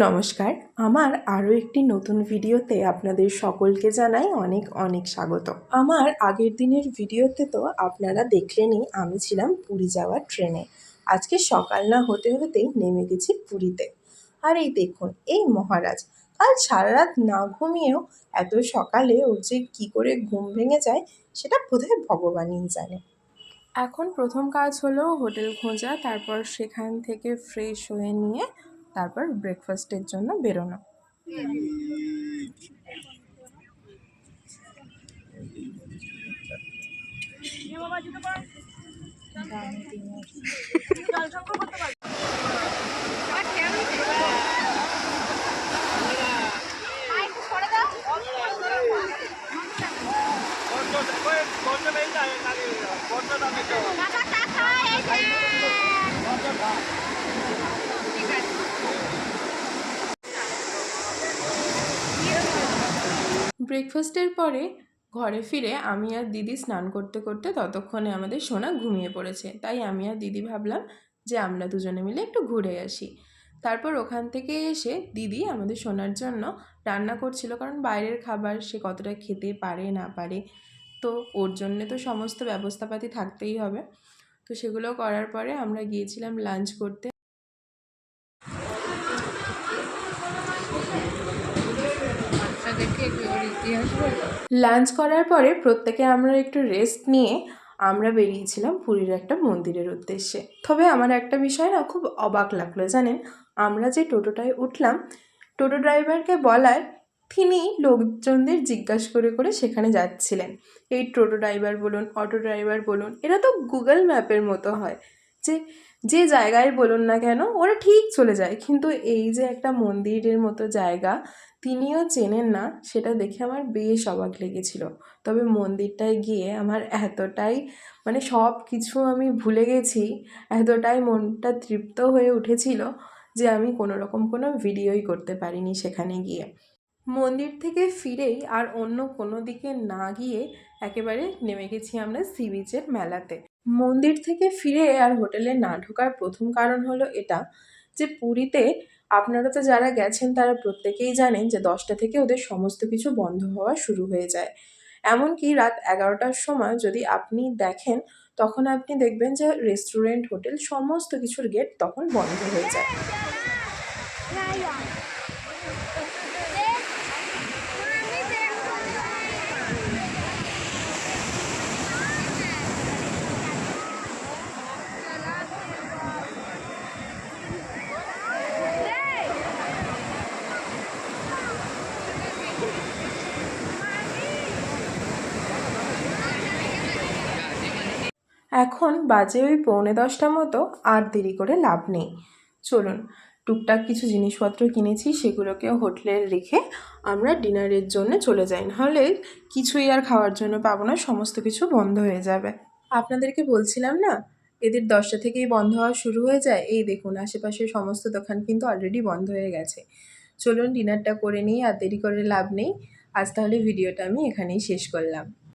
নমস্কার, আমার আরও একটি নতুন ভিডিওতে আপনাদের সকলকে জানাই অনেক অনেক স্বাগত। আমার আগের দিনের ভিডিওতে তো আপনারা দেখলেনই আমি ছিলাম পুরী যাওয়ার ট্রেনে। আজকে সকাল না হতে হতেই নেমে গেছি পুরীতে। আর এই দেখুন, এই মহারাজ কাল সারা রাত না ঘুমিয়েও এত সকালে ওর যে কী করে ঘুম ভেঙে যায় সেটা বোধহয় ভগবানই জানে। এখন প্রথম কাজ হলো হোটেল খোঁজা, তারপর সেখান থেকে ফ্রেশ হয়ে নিয়ে তারপর ব্রেকফাস্টের জন্য বেরোনো। ব্রেকফাস্টের পরে ঘরে ফিরে আমি আর দিদি স্নান করতে করতে ততক্ষণে আমাদের সোনা ঘুমিয়ে পড়েছে, তাই আমি আর দিদি ভাবলাম যে আমরা দুজনে মিলে একটু ঘুরে আসি। তারপর ওখান থেকে এসে দিদি আমাদের সোনার জন্য রান্না করছিল, কারণ বাইরের খাবার সে কতটা খেতে পারে না পারে, তো ওর জন্যে তো সমস্ত ব্যবস্থাপাতি থাকতেই হবে। তো সেগুলো করার পরে আমরা গিয়েছিলাম লাঞ্চ করতে। লাঞ্চ করার পরে প্রত্যেকে আমরা একটু রেস্ট নিয়ে আমরা বেরিয়েছিলাম পুরীর একটা মন্দিরের উদ্দেশ্যে। তবে আমার একটা বিষয় না খুব অবাক লাগলো জানেন, আমরা যে টোটোটায় উঠলাম, টোটো ড্রাইভারকে বলায় তিনি লোকজনদের জিজ্ঞাসা করে করে সেখানে যাচ্ছিলেন। এই টোটো ড্রাইভার বলুন, অটো ড্রাইভার বলুন, এরা তো গুগল ম্যাপের মতো হয়, যে যে জায়গায় বলুন না কেন ওরা ঠিক চলে যায়, কিন্তু এই যে একটা মন্দিরের মতো জায়গা তিনিও চেনেন না, সেটা দেখে আমার বেশ অবাক লেগেছিল। তবে মন্দিরটায় গিয়ে আমার এতটাই সব কিছু আমি ভুলে গেছি, এতটাই মনটা তৃপ্ত হয়ে উঠেছিল যে আমি কোনো রকম কোনো ভিডিওই করতে পারিনি সেখানে গিয়ে। মন্দির থেকে ফিরেই আর অন্য কোনো দিকে না গিয়ে একেবারে নেমে গেছি আমরা সি বিচের মেলাতে। মন্দির থেকে ফিরে আর হোটেলে না ঢোকার প্রথম কারণ হলো এটা, যে পুরীতে আপনারা তো যারা গেছেন তারা প্রত্যেকেই জানেন যে 10টা থেকে ওদের সমস্ত কিছু বন্ধ হওয়া শুরু হয়ে যায়। এমনকি রাত 11টার সময় যদি আপনি দেখেন, তখন আপনি দেখবেন যে রেস্টুরেন্ট, হোটেল সমস্ত কিছুর গেট তখন বন্ধ হয়ে যায়। এখন বাজে ওই 9:45 মতো, আর দেরি করে লাভ নেই। চলুন, টুকটাক কিছু জিনিসপত্র কিনেছি সেগুলোকেও হোটেলে রেখে আমরা ডিনারের জন্য চলে যাই, নাহলে কিছুই আর খাওয়ার জন্য পাবো না, সমস্ত কিছু বন্ধ হয়ে যাবে। আপনাদেরকে বলছিলাম না এদের 10টা থেকেই বন্ধ হওয়া শুরু হয়ে যায়, এই দেখুন আশেপাশের সমস্ত দোকান কিন্তু অলরেডি বন্ধ হয়ে গেছে। চলুন ডিনারটা করে নিই, আর দেরি করে লাভ নেই। আজ তাহলে ভিডিওটা আমি এখানেই শেষ করলাম।